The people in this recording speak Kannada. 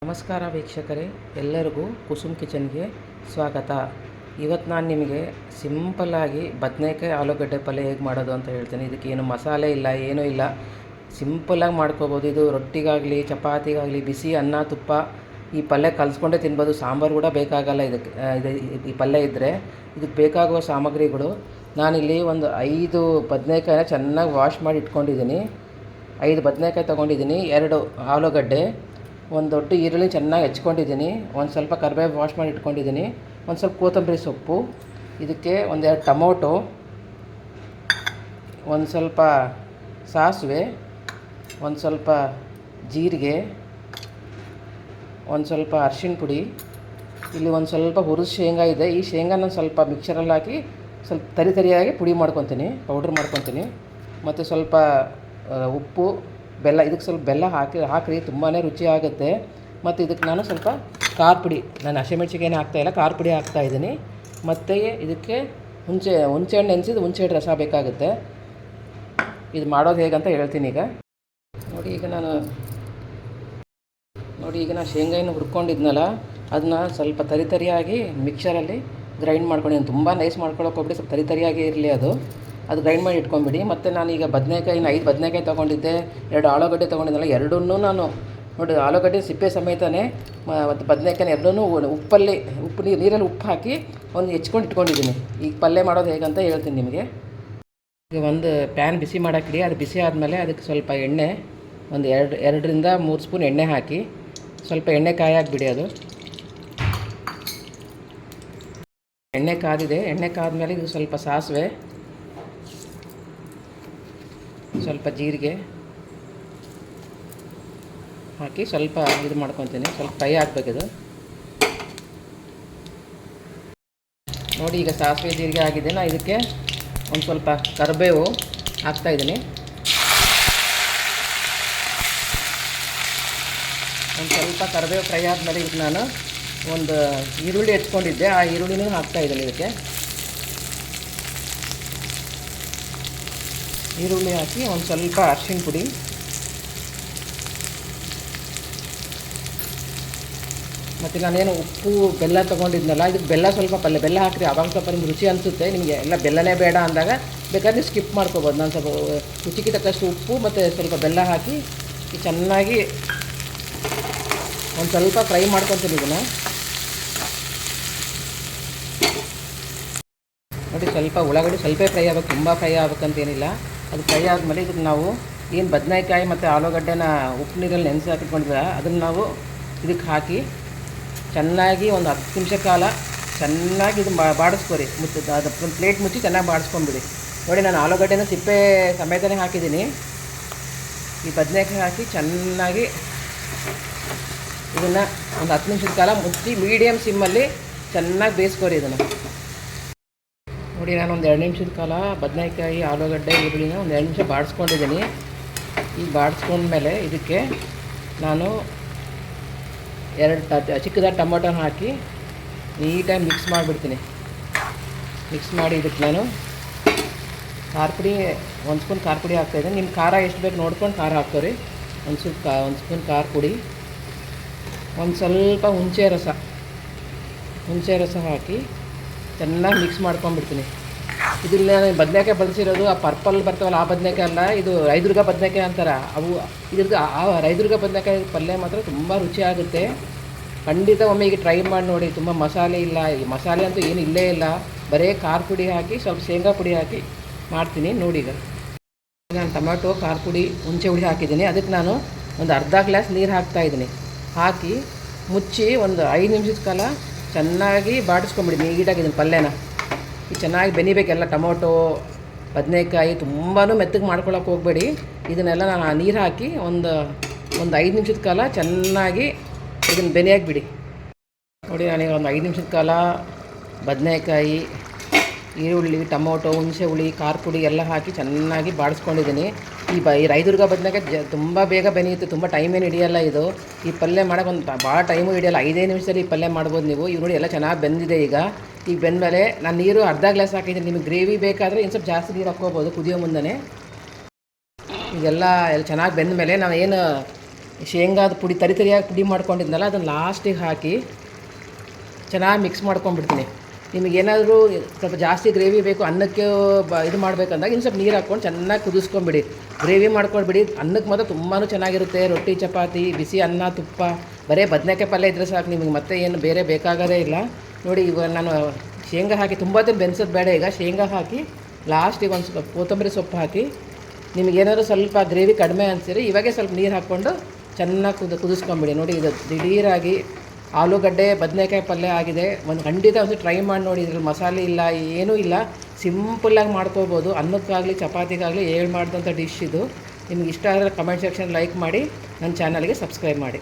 ನಮಸ್ಕಾರ ವೀಕ್ಷಕರೇ, ಎಲ್ಲರಿಗೂ ಕುಸುಮ್ ಕಿಚನ್ಗೆ ಸ್ವಾಗತ. ಇವತ್ತು ನಾನು ನಿಮಗೆ ಸಿಂಪಲ್ಲಾಗಿ ಬದನೆಕಾಯಿ ಆಲೂಗಡ್ಡೆ ಪಲ್ಯ ಹೇಗೆ ಮಾಡೋದು ಅಂತ ಹೇಳ್ತೀನಿ. ಇದಕ್ಕೆ ಏನು ಮಸಾಲೆ ಇಲ್ಲ, ಏನೂ ಇಲ್ಲ, ಸಿಂಪಲ್ಲಾಗಿ ಮಾಡ್ಕೋಬೋದು. ಇದು ರೊಟ್ಟಿಗಾಗಲಿ ಚಪಾತಿಗಾಗಲಿ ಬಿಸಿ ಅನ್ನ ತುಪ್ಪ ಈ ಪಲ್ಯ ಕಲಿಸ್ಕೊಂಡೇ ತಿನ್ಬೋದು. ಸಾಂಬಾರು ಕೂಡ ಬೇಕಾಗಲ್ಲ ಇದಕ್ಕೆ. ಈ ಪಲ್ಯ ಇದ್ದರೆ ಇದಕ್ಕೆ ಬೇಕಾಗುವ ಸಾಮಗ್ರಿಗಳು, ನಾನಿಲ್ಲಿ ಒಂದು 5 ಬದನೆಕಾಯಿನ ಚೆನ್ನಾಗಿ ವಾಶ್ ಮಾಡಿ ಇಟ್ಕೊಂಡಿದ್ದೀನಿ. 5 ಬದನೆಕಾಯಿ ತೊಗೊಂಡಿದ್ದೀನಿ, 2 ಆಲೂಗಡ್ಡೆ, ಒಂದು ದೊಡ್ಡ ಈರುಳ್ಳಿ ಚೆನ್ನಾಗಿ ಹೆಚ್ಕೊಂಡಿದ್ದೀನಿ, ಒಂದು ಸ್ವಲ್ಪ ಕರಿಬೇವು ವಾಶ್ ಮಾಡಿ ಇಟ್ಕೊಂಡಿದ್ದೀನಿ, ಒಂದು ಸ್ವಲ್ಪ ಕೊತ್ತಂಬರಿ ಸೊಪ್ಪು, ಇದಕ್ಕೆ ಒಂದೆರಡು ಟೊಮೊಟೊ, ಒಂದು ಸ್ವಲ್ಪ ಸಾಸಿವೆ, ಒಂದು ಸ್ವಲ್ಪ ಜೀರಿಗೆ, ಒಂದು ಸ್ವಲ್ಪ ಅರಿಶಿಣ ಪುಡಿ, ಇಲ್ಲಿ ಒಂದು ಸ್ವಲ್ಪ ಹುರಿದ ಶೇಂಗಾ ಇದೆ. ಈ ಶೇಂಗಾನ ಸ್ವಲ್ಪ ಮಿಕ್ಸರಲ್ಲಿ ಹಾಕಿ ಸ್ವಲ್ಪ ತರಿಯಾಗಿ ಪುಡಿ ಮಾಡ್ಕೊತೀನಿ, ಪೌಡ್ರ್ ಮಾಡ್ಕೊತೀನಿ. ಮತ್ತು ಸ್ವಲ್ಪ ಉಪ್ಪು, ಬೆಲ್ಲ, ಇದಕ್ಕೆ ಸ್ವಲ್ಪ ಬೆಲ್ಲ ಹಾಕಿರಿ, ತುಂಬಾ ರುಚಿ ಆಗುತ್ತೆ. ಮತ್ತು ಇದಕ್ಕೆ ನಾನು ಸ್ವಲ್ಪ ಖಾರ ಪುಡಿ, ನಾನು ಹಸಿಮೆಣ್ಸಿಕಾಯಿ ಹಾಕ್ತಾಯಿಲ್ಲ, ಖಾರ ಪುಡಿ ಹಾಕ್ತಾಯಿದ್ದೀನಿ. ಮತ್ತು ಇದಕ್ಕೆ ಹುಣಸೆಹಣ್ಣು ನೆನೆಸಿದ ಹುಣಸೆಹಣ್ಣು ರಸ ಬೇಕಾಗುತ್ತೆ. ಇದು ಮಾಡೋದು ಹೇಗಂತ ಹೇಳ್ತೀನಿ ಈಗ. ನೋಡಿ, ಈಗ ನಾನು ಶೇಂಗಾಯನ್ನು ಹುರ್ಕೊಂಡಿದ್ನಲ್ಲ, ಅದನ್ನ ಸ್ವಲ್ಪ ತರಿಯಾಗಿ ಮಿಕ್ಸರಲ್ಲಿ ಗ್ರೈಂಡ್ ಮಾಡ್ಕೊಂಡಿದ್ದೀನಿ. ತುಂಬ ನೈಸ್ ಮಾಡ್ಕೊಳಕ್ಕೆ ಹೋಗ್ಬಿಟ್ಟು ಸ್ವಲ್ಪ ತರಿಯಾಗಿ ಇರಲಿ ಅದು ಗ್ರೈಂಡ್ ಮಾಡಿ ಇಟ್ಕೊಂಬಿಡಿ. ಮತ್ತು ನಾನೀಗ ಬದನೆಕಾಯಿನ 5 ಬದನೆಕಾಯಿ ತೊಗೊಂಡಿದ್ದೆ, 2 ಆಲೂಗಡ್ಡೆ ತೊಗೊಂಡಿದ್ದೆನಲ್ಲ, ಎರಡನ್ನೂ ನಾನು ನೋಡಿ ಆಲೂಗಡ್ಡೆ ಸಿಪ್ಪೆ ಸಮೇತನೇ ಮತ್ತು ಬದನೆಕಾಯಿನ ಎರಡನ್ನೂ ನೀರಲ್ಲಿ ಉಪ್ಪು ಹಾಕಿ ಒಂದು ಹೆಚ್ಕೊಂಡು ಇಟ್ಕೊಂಡಿದ್ದೀನಿ. ಈಗ ಪಲ್ಯ ಮಾಡೋದು ಹೇಗಂತ ಹೇಳ್ತೀನಿ ನಿಮಗೆ. ಈಗ ಒಂದು ಪ್ಯಾನ್ ಬಿಸಿ ಮಾಡೋಕ್ಕಿಡಿ. ಅದು ಬಿಸಿ ಆದಮೇಲೆ ಅದಕ್ಕೆ ಸ್ವಲ್ಪ ಎಣ್ಣೆ, ಒಂದು 2ರಿಂದ 3 ಸ್ಪೂನ್ ಎಣ್ಣೆ ಹಾಕಿ ಸ್ವಲ್ಪ ಎಣ್ಣೆ ಕಾಯಾಗಿಬಿಡಿ. ಅದು ಎಣ್ಣೆ ಕಾದಿದೆ. ಎಣ್ಣೆ ಕಾದ್ಮೇಲೆ ಇದು ಸ್ವಲ್ಪ ಸಾಸಿವೆ, ಸ್ವಲ್ಪ ಜೀರಿಗೆ ಹಾಕಿ ಸ್ವಲ್ಪ ಇದು ಮಾಡ್ಕೊತೀನಿ, ಸ್ವಲ್ಪ ಫ್ರೈ ಆಗಬೇಕಿದು. ನೋಡಿ, ಈಗ ಸಾಸಿವೆ ಜೀರಿಗೆ ಆಗಿದೆ. ನಾನು ಇದಕ್ಕೆ ಒಂದು ಸ್ವಲ್ಪ ಕರಿಬೇವು ಹಾಕ್ತಾಯಿದ್ದೀನಿ. ಒಂದು ಸ್ವಲ್ಪ ಕರಿಬೇವು ಫ್ರೈ ಆದಮೇಲೆ ಇದಕ್ಕೆ ನಾನು ಒಂದು ಈರುಳ್ಳಿ ಹೆಚ್ಕೊಂಡಿದ್ದೆ, ಆ ಈರುಳ್ಳಿನೂ ಹಾಕ್ತಾಯಿದ್ದೀನಿ. ಇದಕ್ಕೆ ಈರುಳ್ಳಿ ಹಾಕಿ ಒಂದು ಸ್ವಲ್ಪ ಅರಿಶಿಣ ಪುಡಿ, ಮತ್ತು ನಾನೇನು ಉಪ್ಪು ಬೆಲ್ಲ ತೊಗೊಂಡಿದ್ನಲ್ಲ, ಇದಕ್ಕೆ ಬೆಲ್ಲ ಸ್ವಲ್ಪ ಬೆಲ್ಲ ಹಾಕಿರಿ, ಆವಾಗ ಸ್ವಲ್ಪ ನಿಮ್ಗೆ ರುಚಿ ಅನಿಸುತ್ತೆ. ನಿಮಗೆ ಎಲ್ಲ ಬೆಲ್ಲನೇ ಬೇಡ ಅಂದಾಗ ಬೇಕಾದ್ರೆ ನೀವು ಸ್ಕಿಪ್ ಮಾಡ್ಕೊಬೋದು. ನಾನು ಸ್ವಲ್ಪ ರುಚಿಗೆ ತಕ್ಕಷ್ಟು ಉಪ್ಪು ಮತ್ತು ಸ್ವಲ್ಪ ಬೆಲ್ಲ ಹಾಕಿ ಚೆನ್ನಾಗಿ ಒಂದು ಸ್ವಲ್ಪ ಫ್ರೈ ಮಾಡ್ಕೊತೀನಿ ಇದನ್ನು. ನೋಡಿ, ಸ್ವಲ್ಪ ಉಳ್ಳಾಗಡ್ಡಿ ಸ್ವಲ್ಪ ಫ್ರೈ ಆಗಬೇಕು, ತುಂಬ ಫ್ರೈ ಆಗಬೇಕಂತೇನಿಲ್ಲ. ಅದು ಫ್ರೈ ಆದಮೇಲೆ ಇದಕ್ಕೆ ನಾವು ಏನು ಬದನೆಕಾಯಿ ಮತ್ತು ಆಲೂಗಡ್ಡೆನ ಉಪ್ಪು ನೀರಲ್ಲಿ ನೆನೆಸಿ ಹಾಕಿಟ್ಕೊಂಡಿದ್ರೆ ಅದನ್ನು ನಾವು ಇದಕ್ಕೆ ಹಾಕಿ ಚೆನ್ನಾಗಿ ಒಂದು 10 ನಿಮಿಷ ಕಾಲ ಚೆನ್ನಾಗಿ ಇದು ಬಾಡಿಸ್ಕೊರಿ. ಅದು ಒಂದು ಪ್ಲೇಟ್ ಮುಚ್ಚಿ ಚೆನ್ನಾಗಿ ಬಾಡಿಸ್ಕೊಂಬಿಡಿ. ನೋಡಿ, ನಾನು ಆಲೂಗಡ್ಡೆನ ಸಿಪ್ಪೆ ಸಮೇತನೇ ಹಾಕಿದ್ದೀನಿ. ಈ ಬದನೆಕಾಯಿ ಹಾಕಿ ಚೆನ್ನಾಗಿ ಇದನ್ನು ಒಂದು 10 ನಿಮಿಷದ ಕಾಲ ಮುಚ್ಚಿ ಮೀಡಿಯಮ್ ಸಿಮ್ಮಲ್ಲಿ ಚೆನ್ನಾಗಿ ಬೇಯಿಸ್ಕೊರಿ ಇದನ್ನು. ನೋಡಿ, ನಾನು ಒಂದು 2 ನಿಮಿಷದ ಕಾಲ ಬದನೆಕಾಯಿ ಆಲೂಗಡ್ಡೆ ಈರುಳ್ಳಿನ ಒಂದು 2 ನಿಮಿಷ ಬಾಡಿಸ್ಕೊಂಡಿದ್ದೀನಿ. ಈ ಬಾಡಿಸ್ಕೊಂಡ್ಮೇಲೆ ಇದಕ್ಕೆ ನಾನು 2 ಚಿಕ್ಕದಾದ ಟೊಮೊಟೊನ ಹಾಕಿ ನೀಟಾಗಿ ಮಿಕ್ಸ್ ಮಾಡಿಬಿಡ್ತೀನಿ. ಮಿಕ್ಸ್ ಮಾಡಿ ಇದಕ್ಕೆ ನಾನು ಖಾರ ಪುಡಿ 1 ಸ್ಪೂನ್ ಖಾರ ಪುಡಿ ಹಾಕ್ತಾಯಿದ್ದೀನಿ. ನಿಮ್ಮ ಖಾರ ಎಷ್ಟು ಬೇಕು ನೋಡ್ಕೊಂಡು ಖಾರ ಹಾಕ್ತೀರಿ. ಒಂದು ಸ್ಪೂನ್ ಖಾರ ಪುಡಿ, ಒಂದು ಸ್ವಲ್ಪ ಹುಣಸೆ ರಸ ಹಾಕಿ ಚೆನ್ನಾಗಿ ಮಿಕ್ಸ್ ಮಾಡ್ಕೊಂಡ್ಬಿಡ್ತೀನಿ. ಇದಿಲ್ಲ, ನಾನು ಬದನೆಕಾಯಿ ಬಳಸಿರೋದು ಆ ಪರ್ಪಲ್ ಬರ್ತಾವಲ್ಲ ಆ ಬದನೆಕಾಯಿ ಅಲ್ಲ, ಇದು ರೈದುರ್ಗ ಬದನೆಕಾಯಿ ಅಂತಾರೆ ಅವು. ಇದ್ರದ್ದು ಆ ರೈದುರ್ಗ ಬದನೆಕಾಯಿ ಪಲ್ಯ ಮಾತ್ರ ತುಂಬ ರುಚಿ ಆಗುತ್ತೆ. ಖಂಡಿತ ಒಮ್ಮೆ ಈಗ ಟ್ರೈ ಮಾಡಿ ನೋಡಿ. ತುಂಬ ಮಸಾಲೆ ಇಲ್ಲ, ಈ ಮಸಾಲೆ ಅಂತೂ ಏನು ಇಲ್ಲೇ ಇಲ್ಲ, ಬರೀ ಖಾರ ಪುಡಿ ಹಾಕಿ ಸ್ವಲ್ಪ ಶೇಂಗಾ ಪುಡಿ ಹಾಕಿ ಮಾಡ್ತೀನಿ. ನೋಡಿ, ಈಗ ನಾನು ಟೊಮೆಟೊ, ಖಾರ ಪುಡಿ, ಹುಣಸೆ ಹುಳಿ ಹಾಕಿದ್ದೀನಿ. ಅದಕ್ಕೆ ನಾನು ಒಂದು ಅರ್ಧ ಗ್ಲಾಸ್ ನೀರು ಹಾಕ್ತಾಯಿದ್ದೀನಿ. ಹಾಕಿ ಮುಚ್ಚಿ ಒಂದು 5 ನಿಮಿಷದ ಕಾಲ ಚೆನ್ನಾಗಿ ಬಾಡಿಸ್ಕೊಂಬಿಡಿ ನೀಟಾಗಿ ಇದನ್ನು ಪಲ್ಯನ. ಈಗ ಚೆನ್ನಾಗಿ ಬೆನಿಬೇಕೆಲ್ಲ, ಟೊಮೊಟೊ ಬದನೆಕಾಯಿ ತುಂಬಾ ಮೆತ್ತಗೆ ಮಾಡ್ಕೊಳಕ್ಕೆ ಹೋಗಬೇಡಿ. ಇದನ್ನೆಲ್ಲ ನಾನು ನೀರು ಹಾಕಿ ಒಂದು 5 ನಿಮಿಷದ ಕಾಲ ಚೆನ್ನಾಗಿ ಇದನ್ನು ಬೆನೆಯಾಗಿಬಿಡಿ. ನೋಡಿ, ನಾನೀಗ ಒಂದು 5 ನಿಮಿಷದ ಕಾಲ ಬದನೆಕಾಯಿ, ಈರುಳ್ಳಿ, ಟೊಮೊಟೊ, ಹುಣಸೆ ಹುಳಿ, ಖಾರ ಪುಡಿ ಎಲ್ಲ ಹಾಕಿ ಚೆನ್ನಾಗಿ ಬಾಡಿಸ್ಕೊಂಡಿದ್ದೀನಿ. ಈ ರೈದುರ್ಗ ಬದನೆಕಾಯಿ ತುಂಬ ಬೇಗ ಬೆನೆಯುತ್ತೆ, ತುಂಬ ಟೈಮೇನು ಹಿಡಿಯಲ್ಲ. ಇದು ಈ ಪಲ್ಯ ಮಾಡೋಕೆ ಒಂದು ಭಾಳ ಟೈಮು ಹಿಡಿಯಲ್ಲ, 5 ನಿಮಿಷದಲ್ಲಿ ಈ ಪಲ್ಯ ಮಾಡ್ಬೋದು ನೀವು. ಇವು ನೋಡಿ ಎಲ್ಲ ಚೆನ್ನಾಗಿ ಬೆಂದಿದೆ. ಈಗ ಬೆಂದಮೇಲೆ ನಾನು ನೀರು ಅರ್ಧ ಗ್ಲಾಸ್ ಹಾಕಿದ್ದೀನಿ. ನಿಮಗೆ ಗ್ರೇವಿ ಬೇಕಾದರೆ ಇನ್ನು ಸ್ವಲ್ಪ ಜಾಸ್ತಿ ನೀರು ಹಾಕ್ಕೋಬೋದು ಕುದಿಯೋ ಮುಂದೆ. ಇದೆಲ್ಲ ಚೆನ್ನಾಗಿ ಬೆಂದ ಮೇಲೆ ನಾವು ಏನು ಶೇಂಗಾದ ಪುಡಿ ತರಿಯಾಗಿ ಪುಡಿ ಮಾಡ್ಕೊಂಡಿದ್ನಲ್ಲ ಅದನ್ನು ಲಾಸ್ಟಿಗೆ ಹಾಕಿ ಚೆನ್ನಾಗಿ ಮಿಕ್ಸ್ ಮಾಡ್ಕೊಂಡ್ಬಿಡ್ತೀನಿ. ನಿಮಗೇನಾದರೂ ಸ್ವಲ್ಪ ಜಾಸ್ತಿ ಗ್ರೇವಿ ಬೇಕು ಅನ್ನಕ್ಕೆ ಇದು ಮಾಡಬೇಕಂದಾಗ ಇನ್ನು ಸ್ವಲ್ಪ ನೀರು ಹಾಕ್ಕೊಂಡು ಚೆನ್ನಾಗಿ ಕುದಿಸ್ಕೊಂಬಿಡಿ. ಗ್ರೇವಿ ಮಾಡ್ಕೊಳ್ಬಿಡಿ. ಅನ್ನಕ್ಕೆ ಮಾತ್ರ ತುಂಬಾ ಚೆನ್ನಾಗಿರುತ್ತೆ. ರೊಟ್ಟಿ, ಚಪಾತಿ, ಬಿಸಿ ಅನ್ನ, ತುಪ್ಪ, ಬರೀ ಬದನೆಕಾಯಿ ಪಲ್ಯ ಇದ್ದರೆ ಸಾಕು, ನಿಮಗೆ ಮತ್ತೆ ಏನು ಬೇರೆ ಬೇಕಾಗೋದೇ ಇಲ್ಲ. ನೋಡಿ ಇವಾಗ ನಾನು ಶೇಂಗಾ ಹಾಕಿ ತುಂಬ ಹೊತ್ತು ಬೆನ್ಸೋದು ಬೇಡ. ಈಗ ಶೇಂಗಾ ಹಾಕಿ ಲಾಸ್ಟಿಗೆ ಒಂದು ಸ್ವಲ್ಪ ಕೊತ್ತಂಬರಿ ಸೊಪ್ಪು ಹಾಕಿ, ನಿಮಗೇನಾದ್ರು ಸ್ವಲ್ಪ ಗ್ರೇವಿ ಕಡಿಮೆ ಅನಿಸಿದ್ರೆ ಇವಾಗೇ ಸ್ವಲ್ಪ ನೀರು ಹಾಕ್ಕೊಂಡು ಚೆನ್ನಾಗಿ ಕುದಿಸ್ಕೊಂಬಿಡಿ. ನೋಡಿ ಇದು ದಿಢೀರಾಗಿ ಆಲೂಗಡ್ಡೆ ಬದನೆಕಾಯಿ ಪಲ್ಯ ಆಗಿದೆ. ಖಂಡಿತ ಒಂದು ಟ್ರೈ ಮಾಡಿ ನೋಡಿ. ಇದ್ರಲ್ಲಿ ಮಸಾಲೆ ಇಲ್ಲ, ಏನೂ ಇಲ್ಲ, ಸಿಂಪಲ್ಲಾಗಿ ಮಾಡ್ಕೋಬೋದು. ಅನ್ನಕ್ಕಾಗಲಿ ಚಪಾತಿಗಾಗಲಿ ಮಾಡಿದಂಥ ಡಿಶ್ ಇದು. ನಿಮ್ಗೆ ಇಷ್ಟ ಆದರೆ ಕಮೆಂಟ್ ಸೆಕ್ಷನ್ ಲೈಕ್ ಮಾಡಿ, ನನ್ನ ಚಾನಲ್ಗೆ ಸಬ್ಸ್ಕ್ರೈಬ್ ಮಾಡಿ.